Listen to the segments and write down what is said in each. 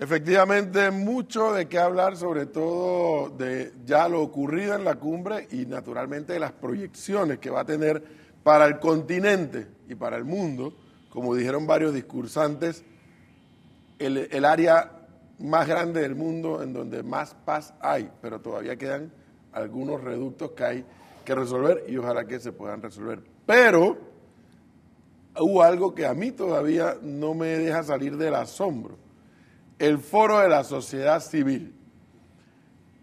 Efectivamente, mucho de qué hablar, sobre todo de ya lo ocurrido en la cumbre y naturalmente de las proyecciones que va a tener para el continente y para el mundo, como dijeron varios discursantes, el área más grande del mundo en donde más paz hay, pero todavía quedan algunos reductos que hay que resolver y ojalá que se puedan resolver. Pero hubo algo que a mí todavía no me deja salir del asombro. El foro de la sociedad civil.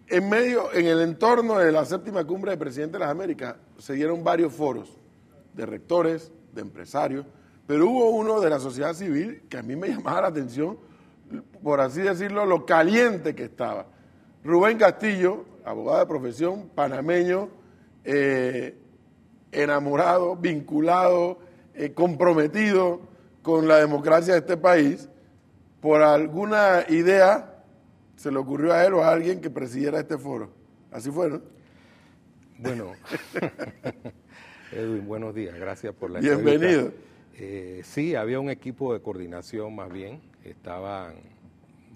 En el entorno de la séptima cumbre de Presidentes de las Américas, se dieron varios foros de rectores, de empresarios, pero hubo uno de la sociedad civil que a mí me llamaba la atención, por así decirlo, lo caliente que estaba. Rubén Castillo, abogado de profesión, panameño, enamorado, vinculado, comprometido con la democracia de este país, por alguna idea se le ocurrió a él o a alguien que presidiera este foro. Así fue, ¿no? Bueno, Edwin, buenos días, gracias por la Bienvenido. Sí, había un equipo de coordinación más bien, estaban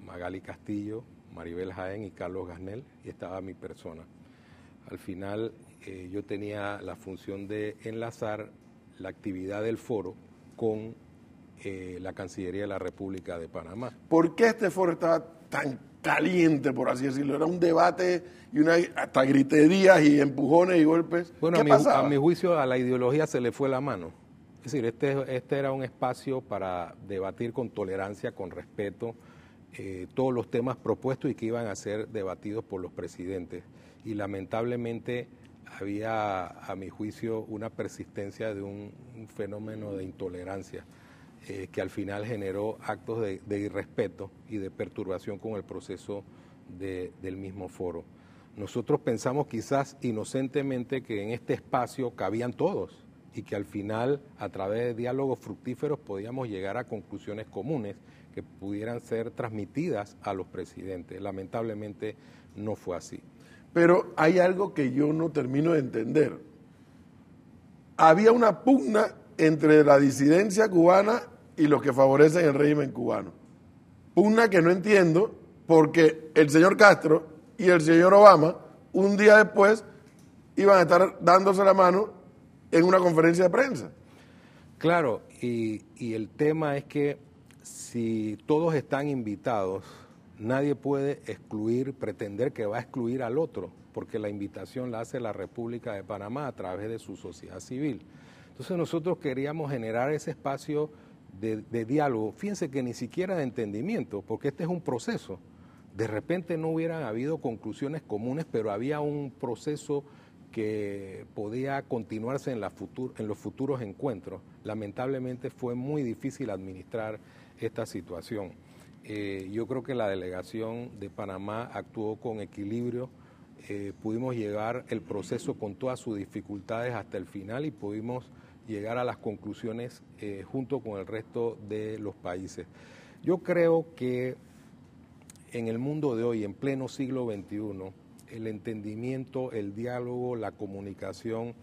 Magali Castillo, Maribel Jaén y Carlos Gasnel, y estaba mi persona. Al final yo tenía la función de enlazar la actividad del foro con la Cancillería de la República de Panamá. ¿Por qué este foro estaba tan caliente, por así decirlo? Era un debate y hasta griterías y empujones y golpes. Bueno, ¿Qué pasaba? A mi juicio a la ideología se le fue la mano. Es decir, este era un espacio para debatir con tolerancia, con respeto, todos los temas propuestos y que iban a ser debatidos por los presidentes. Y lamentablemente había, a mi juicio, una persistencia de un fenómeno de intolerancia que al final generó actos de irrespeto y de perturbación con el proceso del mismo foro. Nosotros pensamos quizás inocentemente que en este espacio cabían todos y que al final, a través de diálogos fructíferos, podíamos llegar a conclusiones comunes que pudieran ser transmitidas a los presidentes. Lamentablemente no fue así. Pero hay algo que yo no termino de entender. Había una pugna entre la disidencia cubana y los que favorecen el régimen cubano. Pugna que no entiendo porque el señor Castro y el señor Obama, un día después, iban a estar dándose la mano en una conferencia de prensa. Claro, y el tema es que si todos están invitados, nadie puede pretender que va a excluir al otro, porque la invitación la hace la República de Panamá a través de su sociedad civil. Entonces nosotros queríamos generar ese espacio de diálogo, fíjense que ni siquiera de entendimiento, porque este es un proceso. De repente no hubieran habido conclusiones comunes, pero había un proceso que podía continuarse en los futuros encuentros. Lamentablemente fue muy difícil administrar esta situación. Yo creo que la delegación de Panamá actuó con equilibrio, pudimos llevar el proceso con todas sus dificultades hasta el final y pudimos llegar a las conclusiones junto con el resto de los países. Yo creo que en el mundo de hoy, en pleno siglo XXI, el entendimiento, el diálogo, la comunicación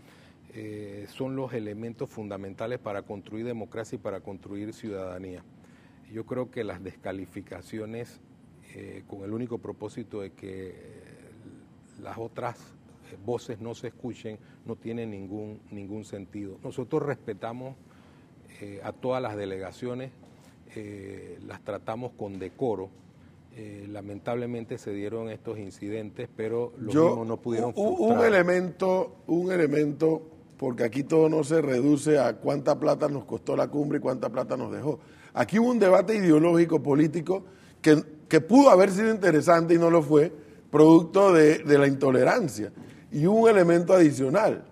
son los elementos fundamentales para construir democracia y para construir ciudadanía. Yo creo que las descalificaciones con el único propósito de que las otras voces no se escuchen no tienen ningún sentido. Nosotros respetamos a todas las delegaciones, las tratamos con decoro. Lamentablemente se dieron estos incidentes, pero los mismos no pudieron frustrar. Un elemento, porque aquí todo no se reduce a cuánta plata nos costó la cumbre y cuánta plata nos dejó. Aquí hubo un debate ideológico, político, que pudo haber sido interesante y no lo fue, producto de la intolerancia. Y hubo un elemento adicional.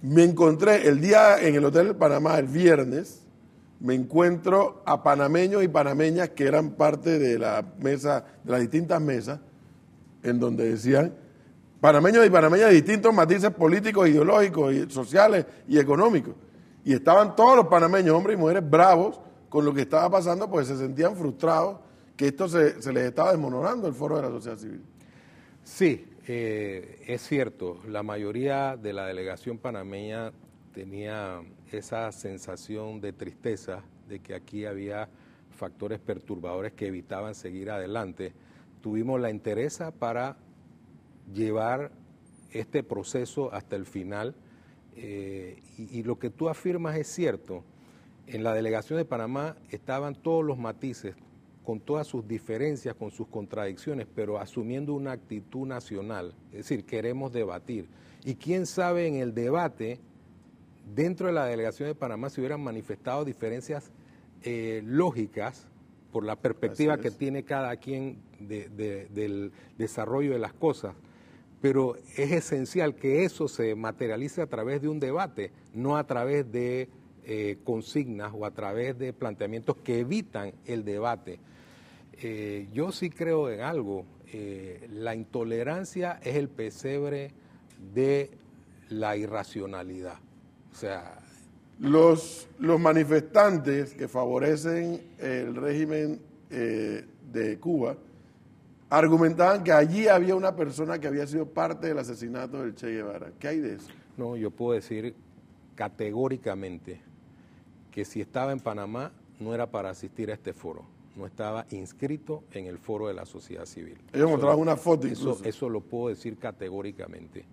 Me encontré el día en el Hotel Panamá, el viernes, me encuentro a panameños y panameñas que eran parte de la mesa, de las distintas mesas, en donde decían panameños y panameñas de distintos matices políticos, ideológicos, y sociales y económicos. Y estaban todos los panameños, hombres y mujeres, bravos con lo que estaba pasando, porque se sentían frustrados que esto se les estaba desmoronando el foro de la sociedad civil. Sí, es cierto, la mayoría de la delegación panameña tenía esa sensación de tristeza de que aquí había factores perturbadores que evitaban seguir adelante, tuvimos la entereza para llevar este proceso hasta el final. Y lo que tú afirmas es cierto. En la delegación de Panamá estaban todos los matices, con todas sus diferencias, con sus contradicciones, pero asumiendo una actitud nacional, es decir, queremos debatir. Y quién sabe en el debate, dentro de la delegación de Panamá se hubieran manifestado diferencias lógicas por la perspectiva que tiene cada quien del desarrollo de las cosas. Pero es esencial que eso se materialice a través de un debate, no a través de consignas o a través de planteamientos que evitan el debate. Yo sí creo en algo, la intolerancia es el pesebre de la irracionalidad. O sea, los manifestantes que favorecen el régimen de Cuba argumentaban que allí había una persona que había sido parte del asesinato del Che Guevara. ¿Qué hay de eso? No, yo puedo decir categóricamente que si estaba en Panamá no era para asistir a este foro, no estaba inscrito en el foro de la sociedad civil. Ellos mostraban una foto incluso. Eso lo puedo decir categóricamente.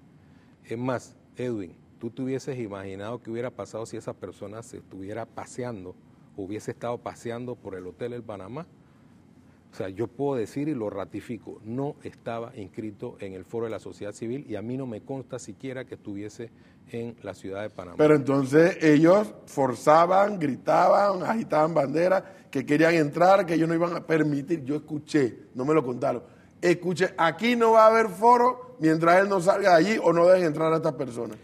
Es más, Edwin, ¿tú te hubieses imaginado qué hubiera pasado si esa persona se estuviera paseando, hubiese estado paseando por el hotel del Panamá? O sea, yo puedo decir y lo ratifico, no estaba inscrito en el foro de la sociedad civil y a mí no me consta siquiera que estuviese en la ciudad de Panamá. Pero entonces ellos forzaban, gritaban, agitaban banderas, que querían entrar, que ellos no iban a permitir. Yo escuché, no me lo contaron, escuché, aquí no va a haber foro mientras él no salga de allí o no dejen entrar a estas personas.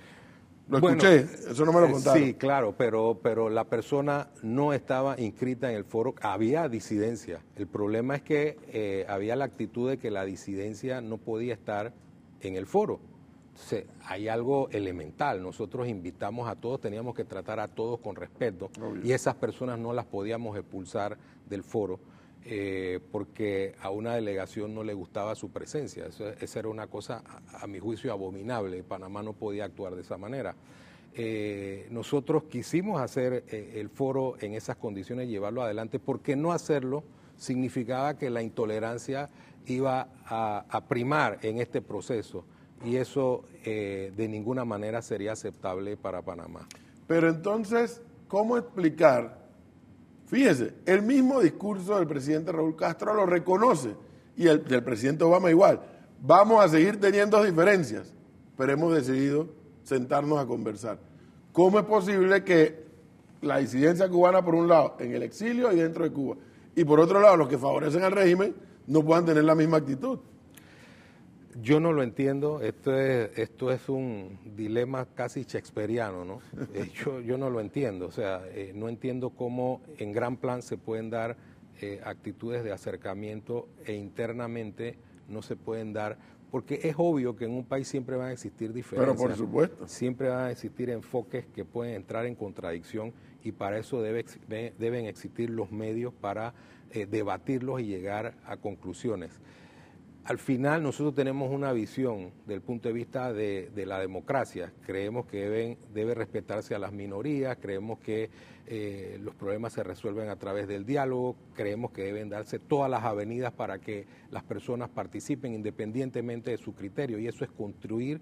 Lo escuché, eso no me lo contaron. Sí, claro, pero la persona no estaba inscrita en el foro, había disidencia. El problema es que había la actitud de que la disidencia no podía estar en el foro. Entonces, hay algo elemental, nosotros invitamos a todos, teníamos que tratar a todos con respeto. Obvio. Y esas personas no las podíamos expulsar del foro porque a una delegación no le gustaba su presencia. Esa era una cosa, a mi juicio, abominable. Panamá no podía actuar de esa manera. Nosotros quisimos hacer el foro en esas condiciones y llevarlo adelante, porque no hacerlo significaba que la intolerancia iba a primar en este proceso y eso de ninguna manera sería aceptable para Panamá. Pero entonces, ¿cómo explicar? Fíjese, el mismo discurso del presidente Raúl Castro lo reconoce y el del presidente Obama igual. Vamos a seguir teniendo diferencias, pero hemos decidido sentarnos a conversar. ¿Cómo es posible que la disidencia cubana, por un lado, en el exilio y dentro de Cuba, y por otro lado, los que favorecen al régimen, no puedan tener la misma actitud? Yo no lo entiendo, esto es un dilema casi shakespeariano, ¿no? Yo no lo entiendo, o sea, no entiendo cómo en gran plan se pueden dar actitudes de acercamiento e internamente no se pueden dar, porque es obvio que en un país siempre van a existir diferencias. Pero por supuesto. Siempre van a existir enfoques que pueden entrar en contradicción y para eso deben existir los medios para debatirlos y llegar a conclusiones. Al final nosotros tenemos una visión del punto de vista de la democracia. Creemos que debe respetarse a las minorías, creemos que los problemas se resuelven a través del diálogo, creemos que deben darse todas las avenidas para que las personas participen independientemente de su criterio y eso es construir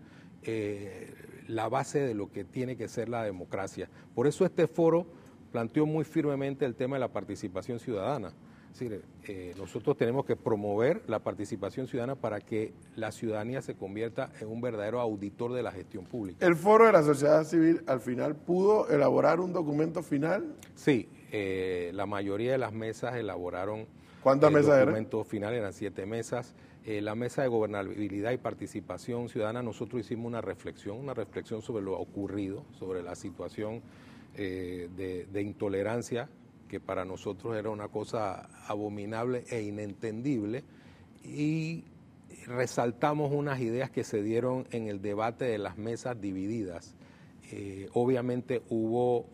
la base de lo que tiene que ser la democracia. Por eso este foro planteó muy firmemente el tema de la participación ciudadana. Es decir, nosotros tenemos que promover la participación ciudadana para que la ciudadanía se convierta en un verdadero auditor de la gestión pública. ¿El foro de la sociedad civil al final pudo elaborar un documento final? Sí, la mayoría de las mesas elaboraron. ¿Cuántas mesas eran? El documento final eran 7 mesas. La mesa de gobernabilidad y participación ciudadana, nosotros hicimos una reflexión sobre lo ocurrido, sobre la situación de intolerancia, que para nosotros era una cosa abominable e inentendible, y resaltamos unas ideas que se dieron en el debate de las mesas divididas. Obviamente hubo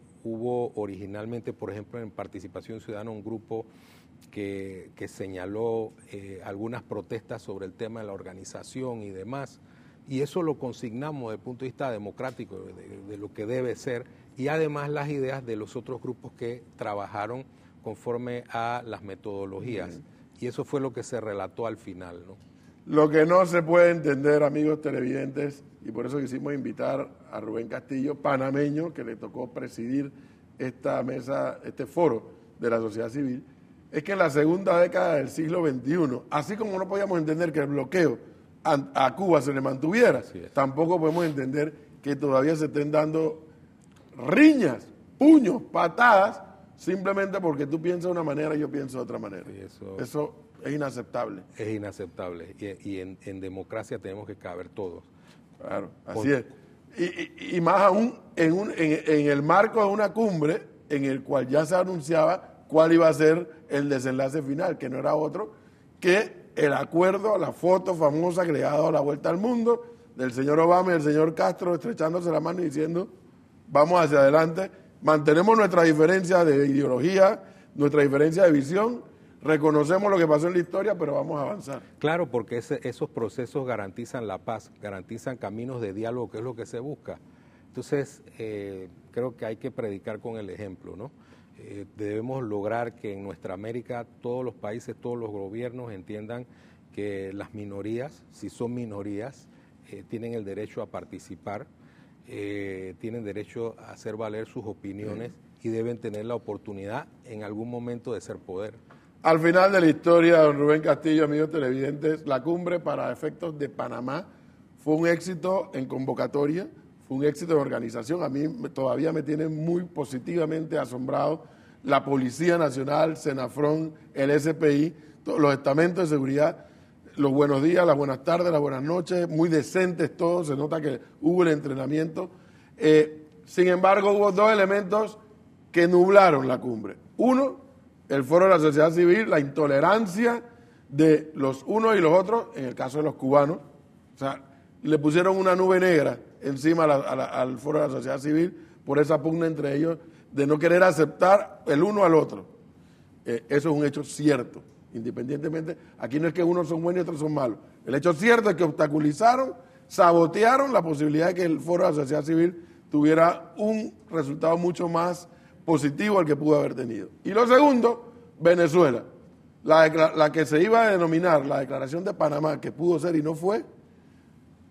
originalmente, por ejemplo, en Participación Ciudadana, un grupo que señaló algunas protestas sobre el tema de la organización y demás, y eso lo consignamos desde el punto de vista democrático, de lo que debe ser, y además las ideas de los otros grupos que trabajaron conforme a las metodologías. Y eso fue lo que se relató al final, ¿no? Lo que no se puede entender, amigos televidentes, y por eso quisimos invitar a Rubén Castillo, panameño, que le tocó presidir esta mesa, este foro de la sociedad civil, es que en la segunda década del siglo XXI, así como no podíamos entender que el bloqueo a Cuba se le mantuviera, tampoco podemos entender que todavía se estén dando riñas, puños, patadas, simplemente porque tú piensas de una manera y yo pienso de otra manera. Eso es inaceptable. Es inaceptable. Y en democracia tenemos que caber todos. Claro, así es. Y más aún en el marco de una cumbre en el cual ya se anunciaba cuál iba a ser el desenlace final, que no era otro que el acuerdo, la foto famosa que le ha dado la vuelta al mundo del señor Obama y del señor Castro estrechándose la mano y diciendo vamos hacia adelante, mantenemos nuestra diferencia de ideología, nuestra diferencia de visión, reconocemos lo que pasó en la historia, pero vamos a avanzar. Claro, porque esos procesos garantizan la paz, garantizan caminos de diálogo, que es lo que se busca. Entonces, creo que hay que predicar con el ejemplo, ¿no? Debemos lograr que en nuestra América todos los países, todos los gobiernos entiendan que las minorías, si son minorías, tienen el derecho a participar, tienen derecho a hacer valer sus opiniones y deben tener la oportunidad en algún momento de ser poder. Al final de la historia, don Rubén Castillo, amigos televidentes, la cumbre para efectos de Panamá fue un éxito en convocatoria, fue un éxito en organización. A mí todavía me tiene muy positivamente asombrado la Policía Nacional, Senafrón, el SPI, los estamentos de seguridad, los buenos días, las buenas tardes, las buenas noches, muy decentes todos, se nota que hubo el entrenamiento. Sin embargo, hubo dos elementos que nublaron la cumbre. Uno, el foro de la sociedad civil, la intolerancia de los unos y los otros, en el caso de los cubanos, o sea, le pusieron una nube negra encima al foro de la sociedad civil por esa pugna entre ellos de no querer aceptar el uno al otro. Eso es un hecho cierto, independientemente, aquí no es que unos son buenos y otros son malos. El hecho cierto es que obstaculizaron, sabotearon la posibilidad de que el foro de la sociedad civil tuviera un resultado mucho más positivo al que pudo haber tenido. Y lo segundo, Venezuela, la que se iba a denominar la Declaración de Panamá, que pudo ser y no fue.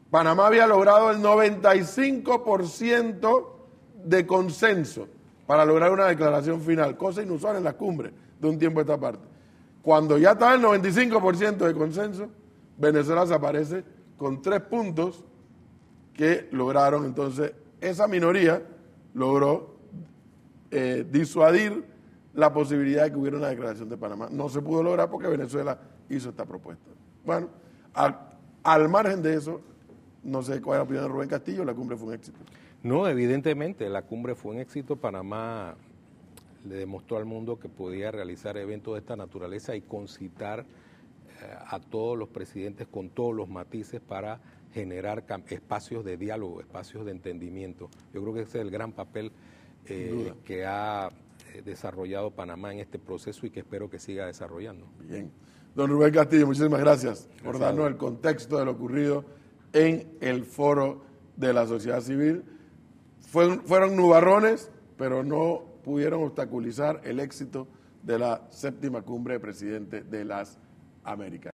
Panamá había logrado el 95% de consenso para lograr una declaración final, cosa inusual en las cumbres de un tiempo a esta parte. Cuando ya estaba el 95% de consenso, Venezuela se aparece con 3 puntos que lograron, entonces, esa minoría logró disuadir la posibilidad de que hubiera una declaración de Panamá. No se pudo lograr porque Venezuela hizo esta propuesta. Bueno, al margen de eso, no sé cuál es la opinión de Rubén Castillo, la cumbre fue un éxito. No, evidentemente, la cumbre fue un éxito. Panamá le demostró al mundo que podía realizar eventos de esta naturaleza y concitar a todos los presidentes con todos los matices para generar espacios de diálogo, espacios de entendimiento. Yo creo que ese es el gran papel que ha desarrollado Panamá en este proceso y que espero que siga desarrollando. Bien. Don Rubén Castillo, muchísimas gracias por darnos el contexto de lo ocurrido en el foro de la sociedad civil. Fueron nubarrones, pero no pudieron obstaculizar el éxito de la 7ª cumbre de presidentes de las Américas.